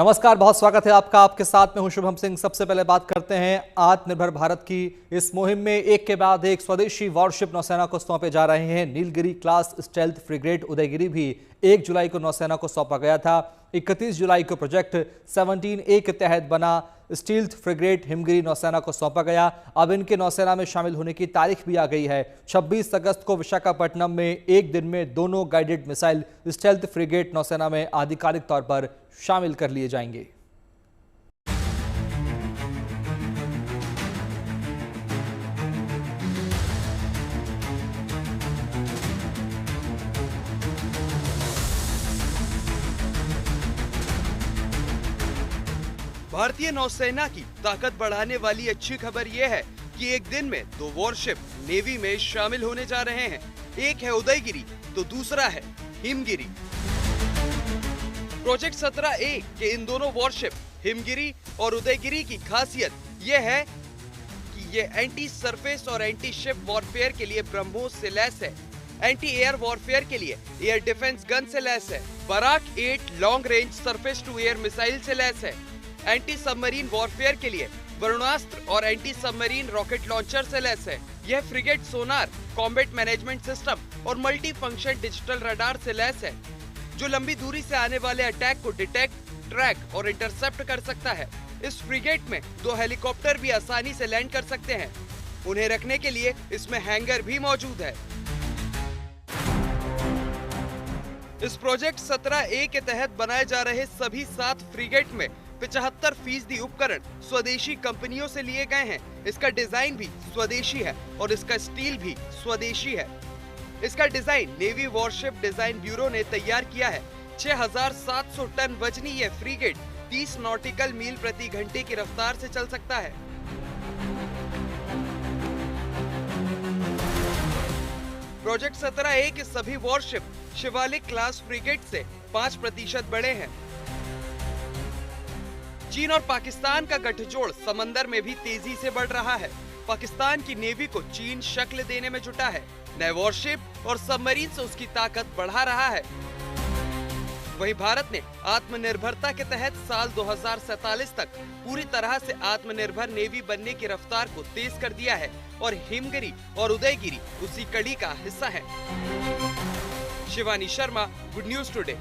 नमस्कार, बहुत स्वागत है आपका। आपके साथ में हूं शुभम सिंह। सबसे पहले बात करते हैं आत्मनिर्भर भारत की। इस मुहिम में एक के बाद एक स्वदेशी वॉरशिप नौसेना को सौंपे जा रहे हैं। Nilgiri class stealth frigate Udaygiri भी 1 जुलाई को नौसेना को सौंपा गया था। 31 जुलाई को प्रोजेक्ट 17A के तहत बना स्टील्थ फ्रिगेट हिमगिरी नौसेना को सौंपा गया। अब इनके नौसेना में शामिल होने की तारीख भी आ गई है। 26 अगस्त को विशाखापट्टनम में एक दिन में दोनों गाइडेड मिसाइल स्टेल्थ फ्रिगेट नौसेना में आधिकारिक तौर पर शामिल कर लिए जाएंगे। भारतीय नौसेना की ताकत बढ़ाने वाली अच्छी खबर यह है कि एक दिन में 2 वॉरशिप नेवी में शामिल होने जा रहे हैं। एक है उदयगिरी तो दूसरा है हिमगिरी। प्रोजेक्ट 17A के इन दोनों वॉरशिप हिमगिरी और उदयगिरी की खासियत यह है कि ये एंटी सरफेस और एंटी शिप वॉरफेयर के लिए ब्रह्मोस से लैस है, एंटी एयर वॉरफेयर के लिए एयर डिफेंस गन से लैस है, Barak 8 long range surface to air missile से लैस है, एंटी सबमरीन वॉरफेयर के लिए वरुणास्त्र और एंटी सबमरीन रॉकेट लॉन्चर से लैस है। यह frigate sonar, combat management system और मल्टी फंक्शन डिजिटल रडार से लैस है, जो लंबी दूरी से आने वाले अटैक को डिटेक्ट, ट्रैक और इंटरसेप्ट कर सकता है। इस फ्रिगेट में 2 हेलीकॉप्टर भी आसानी से लैंड कर सकते हैं। उन्हें रखने के लिए इसमें हैंगर भी मौजूद है। इस प्रोजेक्ट 17A के तहत बनाए जा रहे सभी 7 फ्रिगेट में 75% उपकरण स्वदेशी कंपनियों से लिए गए हैं। इसका डिजाइन भी स्वदेशी है और इसका स्टील भी स्वदेशी है। इसका design navy worship design bureau ने तैयार किया है। 6700 टन वजनी यह फ्रिगेट 30 नॉटिकल मील प्रति घंटे की रफ्तार से चल सकता है। प्रोजेक्ट 17A के सभी वॉरशिप शिवालिक क्लास फ्रिगेट से 5% बड़े हैं। चीन और पाकिस्तान का गठजोड़ समंदर में भी तेजी से बढ़ रहा है। पाकिस्तान की नेवी को चीन शक्ल देने में जुटा है। नए वॉरशिप और सबमरीन से उसकी ताकत बढ़ा रहा है। वहीं भारत ने आत्मनिर्भरता के तहत साल 2047 तक पूरी तरह से आत्मनिर्भर नेवी बनने की रफ्तार को तेज कर दिया है और हिमगिरी और उदयगिरी उसी कड़ी का हिस्सा है। Shivani Sharma, good news today.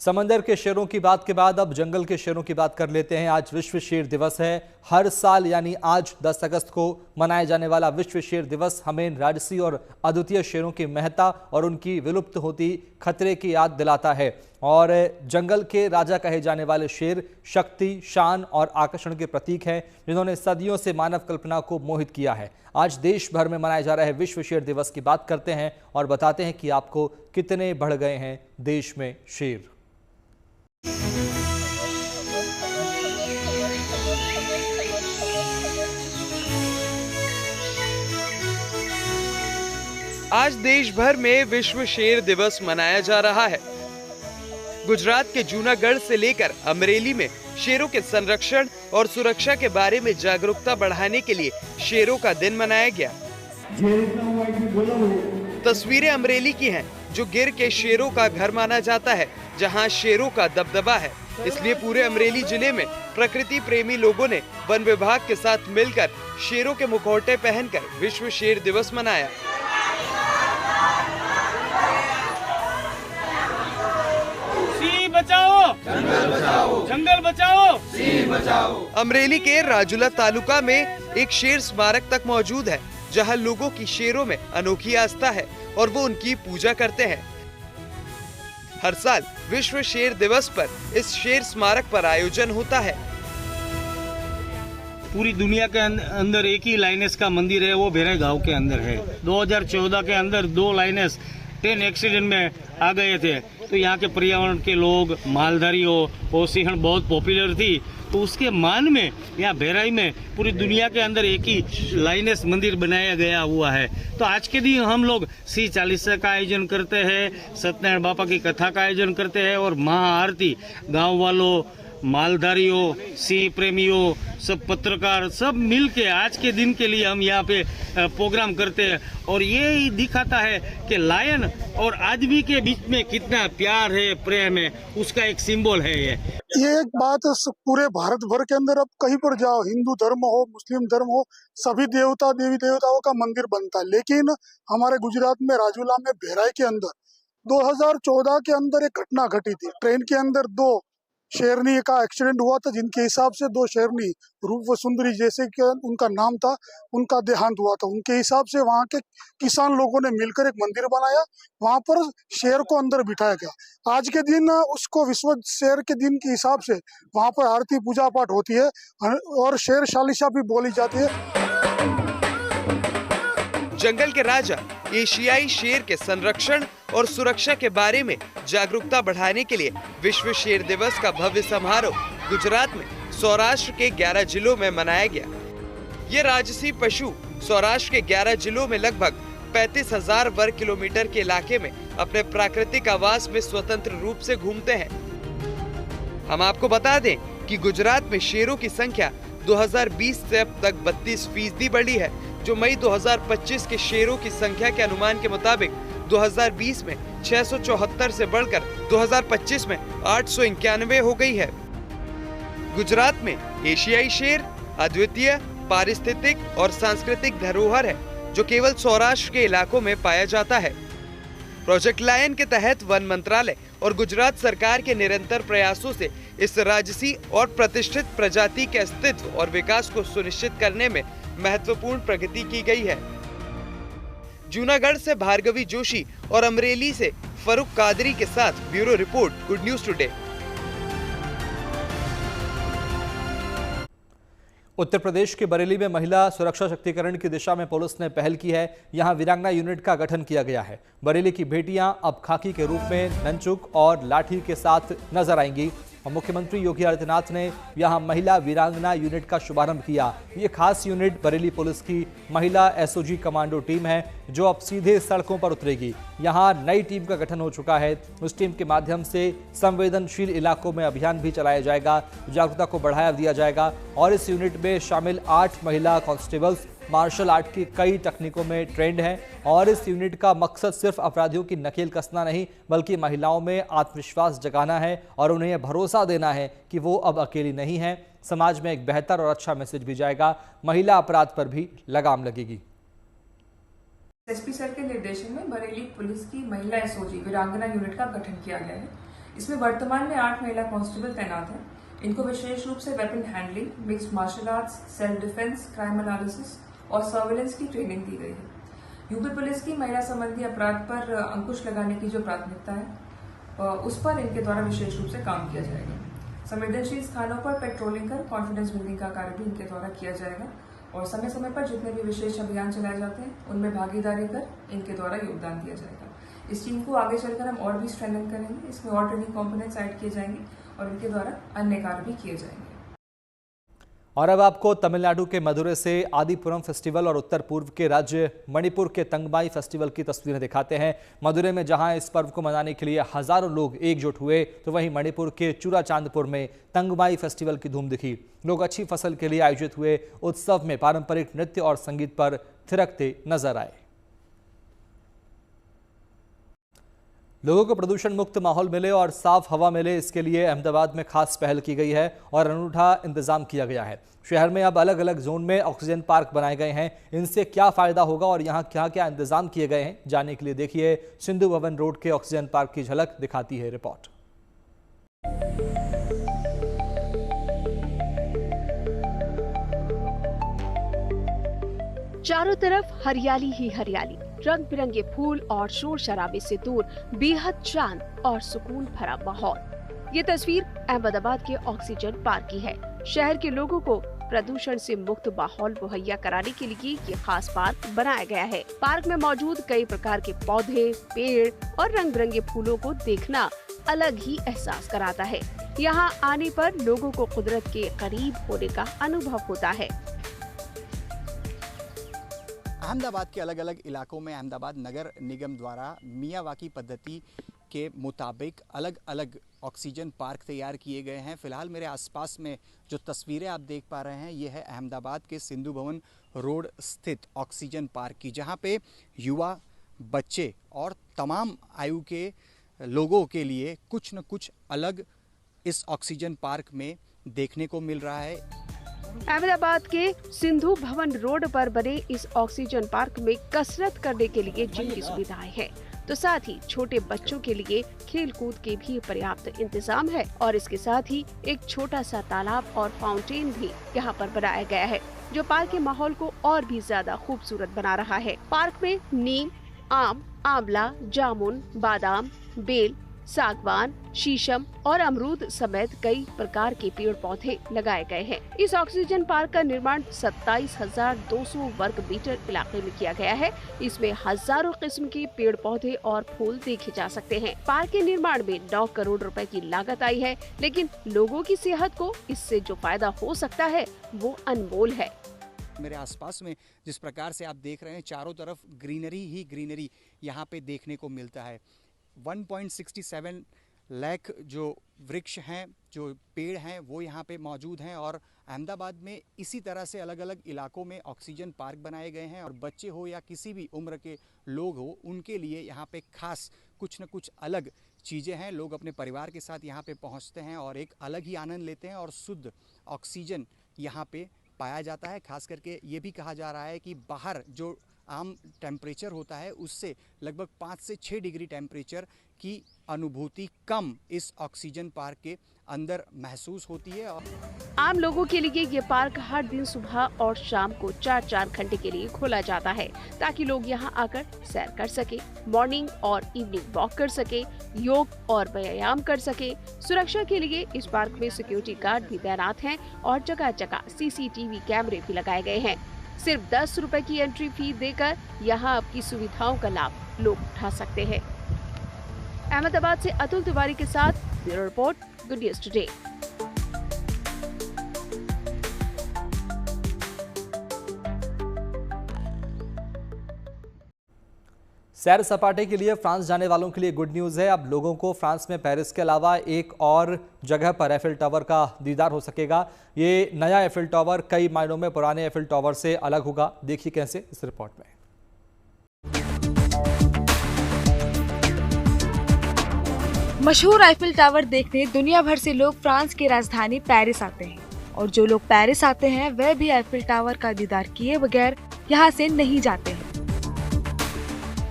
समंदर के शेरों की बात के बाद अब जंगल के शेरों की बात कर लेते हैं। आज विश्व शेर दिवस है। हर साल यानी आज 10 अगस्त को मनाया जाने वाला विश्व शेर दिवस हमें राजसी और अद्वितीय शेरों की महत्ता और उनकी विलुप्त होती खतरे की याद दिलाता है। और जंगल के राजा कहे जाने वाले शेर शक्ति, शान और आकर्षण के प्रतीक हैं, जिन्होंने सदियों से मानव कल्पना को मोहित किया है। आज देश भर में मनाए जा रहे विश्व शेर दिवस की बात करते हैं और बताते हैं कि आपको कितने बढ़ गए हैं देश में शेर। आज देश भर में विश्व शेर दिवस मनाया जा रहा है। गुजरात के जूनागढ़ से लेकर अमरेली में शेरों के संरक्षण और सुरक्षा के बारे में जागरूकता बढ़ाने के लिए शेरों का दिन मनाया गया। तस्वीरें अमरेली की हैं, जो गिर के शेरों का घर माना जाता है, जहां शेरों का दबदबा है। इसलिए पूरे अमरेली जिले में प्रकृति प्रेमी लोगों ने वन विभाग के साथ मिलकर शेरों के मुखौटे पहनकर विश्व शेर दिवस मनाया। बचाओ, जंगल बचाओ, सिंह बचाओ। अमरेली के राजुला तालुका में एक शेर स्मारक तक मौजूद है, जहां लोगों की शेरों में अनोखी आस्था है और वो उनकी पूजा करते हैं। हर साल विश्व शेर दिवस पर इस शेर स्मारक पर आयोजन होता है। पूरी दुनिया के अंदर एक ही लाइनेस का मंदिर है, वो भेरे गांव के अंदर है। 2014 के अंदर 2 लाइनेस ट्रेन एक्सीडेंट में आ गए थे, तो यहाँ के पर्यावरण के लोग, मालधारी हो सिंहण बहुत पॉपुलर थी, तो उसके मान में यहाँ भेराई में पूरी दुनिया के अंदर एक ही लाइनेस मंदिर बनाया गया हुआ है। तो आज के दिन हम लोग सिंह चालीसा का आयोजन करते हैं, सत्यनारायण बापा की कथा का आयोजन करते हैं और महाआरती गांव वालों मालधारियों, सिंह प्रेमियों, सब पत्रकार सब मिल के आज के दिन के लिए हम यहाँ पे प्रोग्राम करते हैं। और ये ही दिखाता है कि लायन और आदमी के बीच में कितना प्यार है, प्रेम है, उसका एक सिंबल है ये एक बात पूरे भारत भर के अंदर अब कहीं पर जाओ, हिंदू धर्म हो, मुस्लिम धर्म हो, सभी देवता देवी देवताओं का मंदिर बनता है। लेकिन हमारे गुजरात में राजूला में भेराई के अंदर 2014 के अंदर एक घटना घटी थी। ट्रेन के अंदर 2 शेरनी का एक्सीडेंट हुआ था, जिनके हिसाब से 2 शेरनी रूप व सुंदरी जैसे कि उनका नाम था, उनका देहांत हुआ था। उनके हिसाब से वहाँ के किसान लोगों ने मिलकर एक मंदिर बनाया, वहाँ पर शेर को अंदर बिठाया गया। आज के दिन उसको विश्व शेर के दिन के हिसाब से वहाँ पर आरती पूजा पाठ होती है और शेर चालीसा भी बोली जाती है। जंगल के राजा एशियाई शेर के संरक्षण और सुरक्षा के बारे में जागरूकता बढ़ाने के लिए विश्व शेर दिवस का भव्य समारोह गुजरात में सौराष्ट्र के 11 जिलों में मनाया गया। ये राजसी पशु सौराष्ट्र के 11 जिलों में लगभग 35,000 वर्ग किलोमीटर के इलाके में अपने प्राकृतिक आवास में स्वतंत्र रूप से घूमते हैं। हम आपको बता दें कि गुजरात में शेरों की संख्या 2020 से अब तक 32% बढ़ी है, जो मई 2025 के शेरों की संख्या के अनुमान के मुताबिक 2020 में 674 से बढ़कर 2025 में 891 हो गई है। गुजरात में एशियाई शेर अद्वितीय पारिस्थितिक और सांस्कृतिक धरोहर है, जो केवल सौराष्ट्र के इलाकों में पाया जाता है। प्रोजेक्ट लायन के तहत वन मंत्रालय और गुजरात सरकार के निरंतर प्रयासों से इस राजसी और प्रतिष्ठित प्रजाति के अस्तित्व और विकास को सुनिश्चित करने में महत्वपूर्ण प्रगति की गई है। जूनागढ़ से भार्गवी जोशी और अमरेली से फरूक कादरी के साथ bureau report, good news today. Uttar Pradesh के बरेली में महिला सुरक्षा शक्तिकरण की दिशा में पुलिस ने पहल की है। यहां वीरांगना यूनिट का गठन किया गया है। बरेली की बेटियां अब खाकी के रूप में ननचुक और लाठी के साथ नजर आएंगी और मुख्यमंत्री योगी आदित्यनाथ ने यहां महिला वीरांगना यूनिट का शुभारंभ किया। ये खास यूनिट बरेली पुलिस की महिला एसओजी कमांडो टीम है, जो अब सीधे सड़कों पर उतरेगी। यहां नई टीम का गठन हो चुका है। उस टीम के माध्यम से संवेदनशील इलाकों में अभियान भी चलाया जाएगा, जागरूकता को बढ़ावा दिया जाएगा और इस यूनिट में शामिल 8 महिला कांस्टेबल्स मार्शल आर्ट की कई तकनीकों में ट्रेंड हैं और इस यूनिट का मकसद सिर्फ अपराधियों की नकेल कसना नहीं, बल्कि महिलाओं में आत्मविश्वास जगाना है और उन्हें भरोसा देना है कि वो अब अकेली नहीं हैं। समाज में एक बेहतर और अच्छा मैसेज भी जाएगा। महिला अपराध पर भी लगाम लगेगी। एसपी सर के निर्देशन में बरेली पुलिस की महिला एसओजी वीरांगना यूनिट का गठन किया गया है। इसमें वर्तमान में 8 महिला कांस्टेबल तैनात हैं। इनको विशेष रूप से weapon handling, mixed martial arts, self defence, crime analysis और सर्वेलेंस की ट्रेनिंग दी गई है। यूपी पुलिस की महिला संबंधी अपराध पर अंकुश लगाने की जो प्राथमिकता है, उस पर इनके द्वारा विशेष रूप से काम किया जाएगा। संवेदनशील स्थानों पर पेट्रोलिंग कर कॉन्फिडेंस बिल्डिंग का कार्य भी इनके द्वारा किया जाएगा और समय समय पर जितने भी विशेष अभियान चलाए जाते हैं उनमें भागीदारी कर इनके द्वारा योगदान दिया जाएगा। इस टीम को आगे चलकर हम और भी स्ट्रेंथन करेंगे। इसमें और ट्रेनिंग कॉम्पोनेंट्स ऐड किए जाएंगे और इनके द्वारा अन्य कार्य भी किए जाएंगे। और अब आपको तमिलनाडु के मदुरै से आदिपुरम फेस्टिवल और उत्तर पूर्व के राज्य मणिपुर के तंगमाई फेस्टिवल की तस्वीरें दिखाते हैं। मदुरै में जहां इस पर्व को मनाने के लिए हजारों लोग एकजुट हुए, तो वहीं मणिपुर के चूराचांदपुर में तंगमाई फेस्टिवल की धूम दिखी। लोग अच्छी फसल के लिए आयोजित हुए उत्सव में पारंपरिक नृत्य और संगीत पर थिरकते नजर आए। लोगों को प्रदूषण मुक्त माहौल मिले और साफ हवा मिले, इसके लिए अहमदाबाद में खास पहल की गई है और अनूठा इंतजाम किया गया है। शहर में अब अलग अलग जोन में ऑक्सीजन पार्क बनाए गए हैं। इनसे क्या फायदा होगा और यहाँ क्या क्या इंतजाम किए गए हैं, जानने के लिए देखिए सिंधु भवन रोड के ऑक्सीजन पार्क की झलक दिखाती है रिपोर्ट। चारों तरफ हरियाली ही हरियाली, रंग बिरंगे फूल और शोर शराबे से दूर बेहद शांत और सुकून भरा माहौल। ये तस्वीर अहमदाबाद के ऑक्सीजन पार्क की है। शहर के लोगों को प्रदूषण से मुक्त माहौल मुहैया कराने के लिए ये खास पार्क बनाया गया है। पार्क में मौजूद कई प्रकार के पौधे, पेड़ और रंग बिरंगे फूलों को देखना अलग ही एहसास कराता है। यहाँ आने पर लोगों को कुदरत के करीब होने का अनुभव होता है। अहमदाबाद के अलग अलग इलाकों में अहमदाबाद नगर निगम द्वारा मियावाकी पद्धति के मुताबिक अलग अलग ऑक्सीजन पार्क तैयार किए गए हैं। फिलहाल मेरे आसपास में जो तस्वीरें आप देख पा रहे हैं ये है अहमदाबाद के सिंधु भवन रोड स्थित ऑक्सीजन पार्क की, जहां पे युवा, बच्चे और तमाम आयु के लोगों के लिए कुछ न कुछ अलग इस ऑक्सीजन पार्क में देखने को मिल रहा है। अहमदाबाद के सिंधु भवन रोड पर बने इस ऑक्सीजन पार्क में कसरत करने के लिए जिम की सुविधाएं हैं, तो साथ ही छोटे बच्चों के लिए खेल कूद के भी पर्याप्त इंतजाम है और इसके साथ ही एक छोटा सा तालाब और फाउंटेन भी यहाँ पर बनाया गया है, जो पार्क के माहौल को और भी ज्यादा खूबसूरत बना रहा है। पार्क में नीम, आम, आंवला, जामुन, बादाम, बेल, सागवान, शीशम और अमरूद समेत कई प्रकार के पेड़ पौधे लगाए गए हैं। इस ऑक्सीजन पार्क का निर्माण 27,200 वर्ग मीटर इलाके में किया गया है। इसमें हजारों किस्म के पेड़ पौधे और फूल देखे जा सकते हैं। पार्क के निर्माण में 9 करोड़ रुपए की लागत आई है, लेकिन लोगों की सेहत को इससे जो फायदा हो सकता है वो अनमोल है। मेरे आसपास में जिस प्रकार से आप देख रहे हैं, चारों तरफ ग्रीनरी ही ग्रीनरी यहाँ पे देखने को मिलता है। 1.67 लाख जो वृक्ष हैं, जो पेड़ हैं, वो यहाँ पे मौजूद हैं और अहमदाबाद में इसी तरह से अलग अलग इलाकों में ऑक्सीजन पार्क बनाए गए हैं और बच्चे हो या किसी भी उम्र के लोग हो, उनके लिए यहाँ पे खास कुछ न कुछ अलग चीज़ें हैं। लोग अपने परिवार के साथ यहाँ पे पहुँचते हैं और एक अलग ही आनंद लेते हैं और शुद्ध ऑक्सीजन यहाँ पे पाया जाता है। खास करके ये भी कहा जा रहा है कि बाहर जो आम टेम्परेचर होता है उससे लगभग 5 से 6 डिग्री टेम्परेचर की अनुभूति कम इस ऑक्सीजन पार्क के अंदर महसूस होती है। और आम लोगों के लिए ये पार्क हर दिन सुबह और शाम को 4-4 घंटे के लिए खोला जाता है, ताकि लोग यहां आकर सैर कर सके, मॉर्निंग और इवनिंग वॉक कर सके, योग और व्यायाम कर सके। सुरक्षा के लिए इस पार्क में सिक्योरिटी गार्ड भी तैनात हैं और जगह जगह CCTV कैमरे भी लगाए गए हैं। सिर्फ 10 रुपए की एंट्री फी देकर यहाँ आपकी सुविधाओं का लाभ लोग उठा सकते हैं। अहमदाबाद से अतुल तिवारी के साथ bureau report, good news today. सैर सपाटे के लिए फ्रांस जाने वालों के लिए गुड न्यूज़ है। अब लोगों को फ्रांस में पेरिस के अलावा एक और जगह पर एफिल टावर का दीदार हो सकेगा। ये नया एफिल टावर कई मायनों में पुराने एफिल टावर से अलग होगा। देखिए कैसे इस रिपोर्ट में। मशहूर आईफिल टावर देखने दुनिया भर से लोग फ्रांस की राजधानी पेरिस आते हैं और जो लोग पेरिस आते हैं वह भी आईफिल टावर का दीदार किए बगैर यहाँ से नहीं जाते हैं।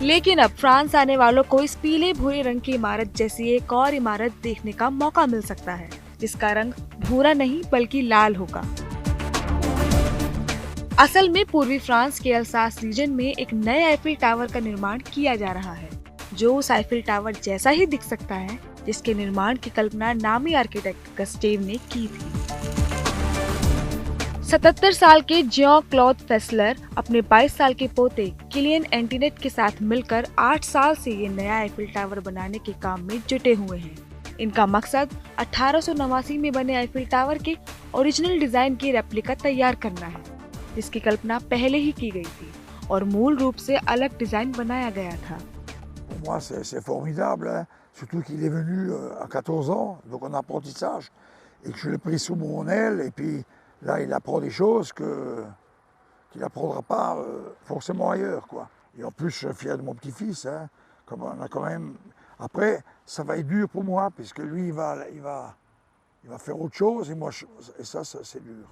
लेकिन अब फ्रांस आने वालों को इस पीले भूरे रंग की इमारत जैसी एक और इमारत देखने का मौका मिल सकता है, जिसका रंग भूरा नहीं बल्कि लाल होगा। असल में पूर्वी फ्रांस के अल्सास रीजन में एक नए आईफिल टावर का निर्माण किया जा रहा है, जो उस आईफिल टावर जैसा ही दिख सकता है जिसके निर्माण की कल्पना नामी आर्किटेक्ट गस्टेव ने की थी। 77 साल के जियों क्लॉद फेसलर अपने 22 साल के पोते किलियन एंटीनेट के साथ मिलकर 8 साल से ये नया आईफिल टावर बनाने के काम में जुटे हुए हैं। इनका मकसद 1889 में बने आईफिल टावर के ओरिजिनल डिजाइन की रेप्लिका तैयार करना है, जिसकी कल्पना पहले ही की गई थी और मूल रूप से अलग डिजाइन बनाया गया था। Pour moi, c'est formidable, hein? Surtout qu'il est venu à 14 ans, donc en apprentissage, et que je l'ai pris sous mon aile, et puis là, il apprend des choses qu'il n'apprendra pas forcément ailleurs, quoi. Et en plus, je suis fier de mon petit-fils, hein? Comme on a quand même... Après, ça va être dur pour moi, puisque lui, il va faire autre chose, et moi, et ça c'est dur.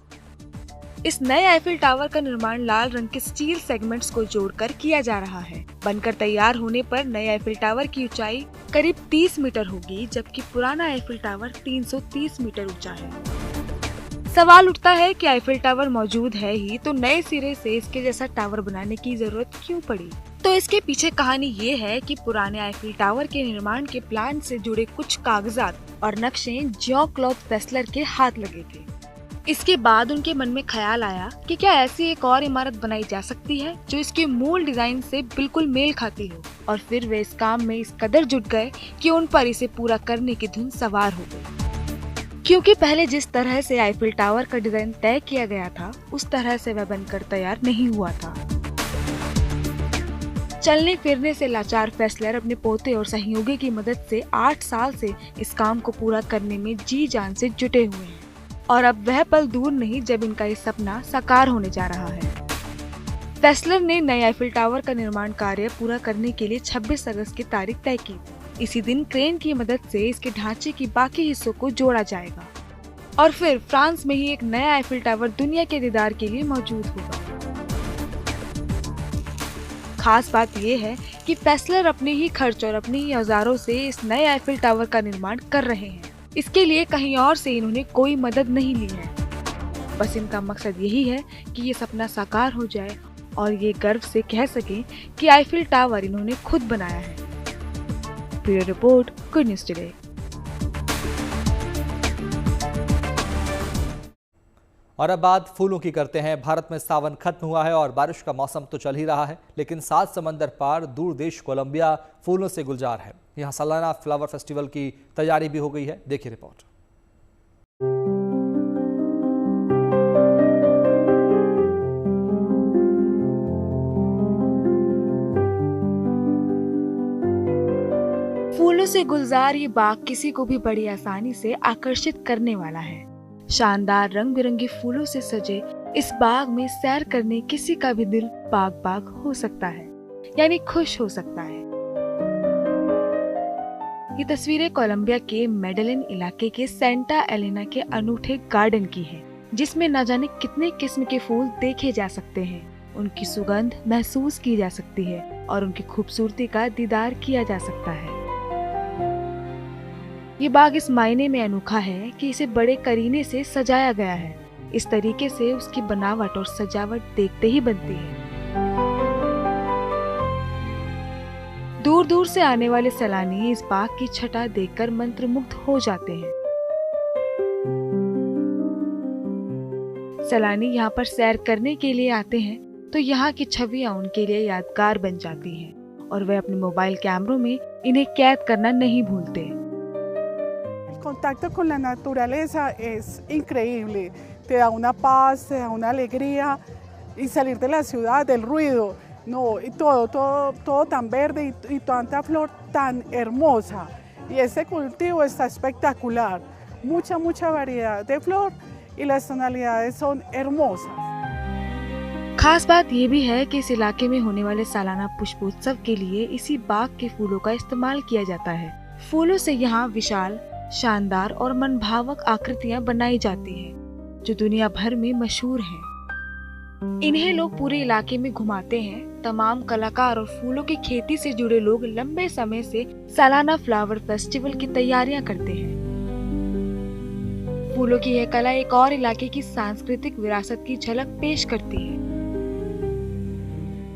इस नए Eiffel tower का निर्माण लाल रंग के steel segments को जोड़कर किया जा रहा है। बनकर तैयार होने पर नए आईफिल टावर की ऊंचाई करीब 30 मीटर होगी, जबकि पुराना आईफिल टावर 330 मीटर ऊंचा है। सवाल उठता है कि आईफिल टावर मौजूद है ही तो नए सिरे से इसके जैसा टावर बनाने की जरूरत क्यों पड़ी? तो इसके पीछे कहानी ये है कि पुराने आईफिल टावर के निर्माण के प्लान से जुड़े कुछ कागजात और नक्शे जियों क्लॉद फेसलर के हाथ लगे थे। इसके बाद उनके मन में ख्याल आया कि क्या ऐसी एक और इमारत बनाई जा सकती है जो इसके मूल डिजाइन से बिल्कुल मेल खाती हो, और फिर वे इस काम में इस कदर जुट गए कि उन पर इसे पूरा करने की धुन सवार हो गई। क्योंकि पहले जिस तरह से आईफिल टावर का डिजाइन तय किया गया था उस तरह से वह बनकर तैयार नहीं हुआ था। चलने फिरने से लाचार फेस्लर अपने पोते और सहयोगी की मदद से 8 साल से इस काम को पूरा करने में जी जान से जुटे हुए हैं और अब वह पल दूर नहीं जब इनका ये सपना साकार होने जा रहा है। फेस्लर ने नए आईफिल टावर का निर्माण कार्य पूरा करने के लिए 26 अगस्त की तारीख तय की। इसी दिन क्रेन की मदद से इसके ढांचे की बाकी हिस्सों को जोड़ा जाएगा और फिर फ्रांस में ही एक नया आईफिल टावर दुनिया के दीदार के लिए मौजूद होगा। खास बात यह है कि फेस्लर अपने ही खर्च और अपने ही औजारों से इस नए आईफिल टावर का निर्माण कर रहे हैं। इसके लिए कहीं और से इन्होंने कोई मदद नहीं ली है। बस इनका मकसद यही है कि ये सपना साकार हो जाए और ये गर्व से कह सकें कि आईफिल टावर इन्होंने खुद बनाया है। Bureau report, good news today. और अब बात फूलों की करते हैं। भारत में सावन खत्म हुआ है और बारिश का मौसम तो चल ही रहा है, लेकिन 7 समंदर पार दूर देश कोलंबिया फूलों से गुलजार है। यहाँ सालाना फ्लावर फेस्टिवल की तैयारी भी हो गई है। देखिए रिपोर्ट। फूलों से गुलजार ये बाग किसी को भी बड़ी आसानी से आकर्षित करने वाला है। शानदार रंग बिरंगे फूलों से सजे इस बाग में सैर करने किसी का भी दिल बाग बाग हो सकता है, यानी खुश हो सकता है। ये तस्वीरें कोलंबिया के मेडेलिन इलाके के सेंटा एलेना के अनूठे गार्डन की है, जिसमें न जाने कितने किस्म के फूल देखे जा सकते हैं, उनकी सुगंध महसूस की जा सकती है और उनकी खूबसूरती का दीदार किया जा सकता है। ये बाग इस मायने में अनोखा है कि इसे बड़े करीने से सजाया गया है। इस तरीके से उसकी बनावट और सजावट देखते ही बनती है। दूर दूर से आने वाले सैलानी इस बाग की छटा देखकर मंत्रमुग्ध हो जाते हैं। सैलानी यहाँ पर सैर करने के लिए आते हैं तो यहाँ की छवियां उनके लिए यादगार बन जाती हैं और वे अपने मोबाइल कैमरों में इन्हें कैद करना नहीं भूलते। Contacto con la naturaleza es increíble, te da una paz, te da una alegría y salir de la ciudad, del ruido, no, y todo tan verde y tanta flor tan hermosa. Y este cultivo está espectacular, mucha variedad de flor y las tonalidades son hermosas. खास बात ये भी है कि इस इलाके में होने वाले सालाना पुष्पोत्सव के लिए इसी बाग के फूलों का इस्तेमाल किया जाता है। फूलों से यहाँ विशाल, शानदार और मनभावक आकृतियां बनाई जाती हैं, जो दुनिया भर में मशहूर हैं। इन्हें लोग पूरे इलाके में घुमाते हैं। तमाम कलाकार और फूलों की खेती से जुड़े लोग लंबे समय से सालाना फ्लावर फेस्टिवल की तैयारियां करते हैं। फूलों की यह कला एक और इलाके की सांस्कृतिक विरासत की झलक पेश करती है,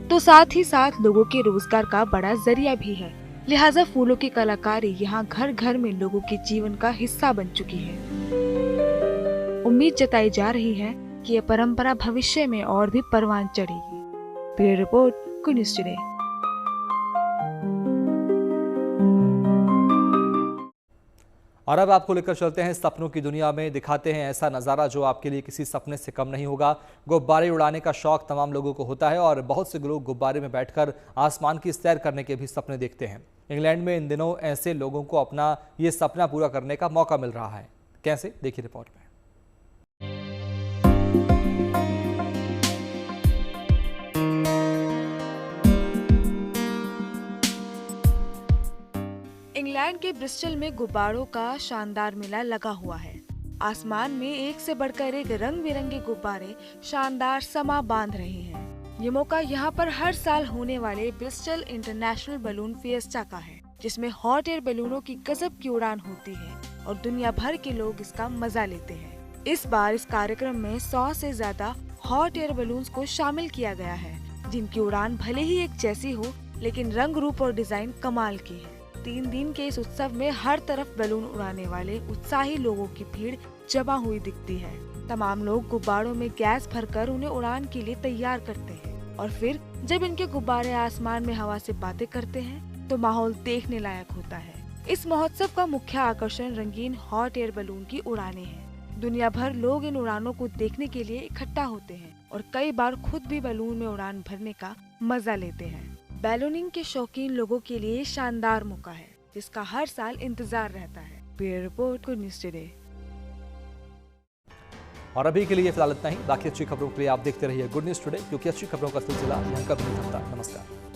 तो साथ ही साथ लोगों के रोजगार का बड़ा जरिया भी है। लिहाजा फूलों की कलाकारी यहाँ घर घर में लोगों के जीवन का हिस्सा बन चुकी है। उम्मीद जताई जा रही है कि यह परंपरा भविष्य में और भी परवान चढ़ेगी। Bureau report, good news today. और अब आपको लेकर चलते हैं सपनों की दुनिया में। दिखाते हैं ऐसा नज़ारा जो आपके लिए किसी सपने से कम नहीं होगा। गुब्बारे उड़ाने का शौक तमाम लोगों को होता है और बहुत से लोग गुब्बारे में बैठकर आसमान की सैर करने के भी सपने देखते हैं। इंग्लैंड में इन दिनों ऐसे लोगों को अपना ये सपना पूरा करने का मौका मिल रहा है। कैसे, देखिए रिपोर्ट में। इंग्लैंड के ब्रिस्टल में गुब्बारों का शानदार मेला लगा हुआ है। आसमान में एक से बढ़कर एक रंग बिरंगे गुब्बारे शानदार समा बांध रहे हैं। ये मौका यहाँ पर हर साल होने वाले ब्रिस्टल इंटरनेशनल बलून फिएस्टा का है, जिसमें हॉट एयर बैलूनों की गजब की उड़ान होती है और दुनिया भर के लोग इसका मजा लेते हैं। इस बार इस कार्यक्रम में 100 से ज्यादा हॉट एयर बैलून्स को शामिल किया गया है, जिनकी उड़ान भले ही एक जैसी हो, लेकिन रंग रूप और डिजाइन कमाल की है। 3 दिन के इस उत्सव में हर तरफ बैलून उड़ाने वाले उत्साही लोगों की भीड़ जमा हुई दिखती है। तमाम लोग गुब्बारों में गैस भरकर उन्हें उड़ान के लिए तैयार करते हैं और फिर जब इनके गुब्बारे आसमान में हवा से बातें करते हैं तो माहौल देखने लायक होता है। इस महोत्सव का मुख्य आकर्षण रंगीन हॉट एयर बैलून की उड़ानें हैं। दुनिया भर लोग इन उड़ानों को देखने के लिए इकट्ठा होते हैं और कई बार खुद भी बैलून में उड़ान भरने का मजा लेते हैं। बैलूनिंग के शौकीन लोगों के लिए शानदार मौका है जिसका हर साल इंतजार रहता है। Bureau report, good news today. और अभी के लिए फिलहाल इतना ही। बाकी अच्छी खबरों के लिए आप देखते रहिए गुड न्यूज़ टुडे, क्योंकि अच्छी खबरों का सिलसिला यहाँ कभी नहीं थकता। नमस्कार।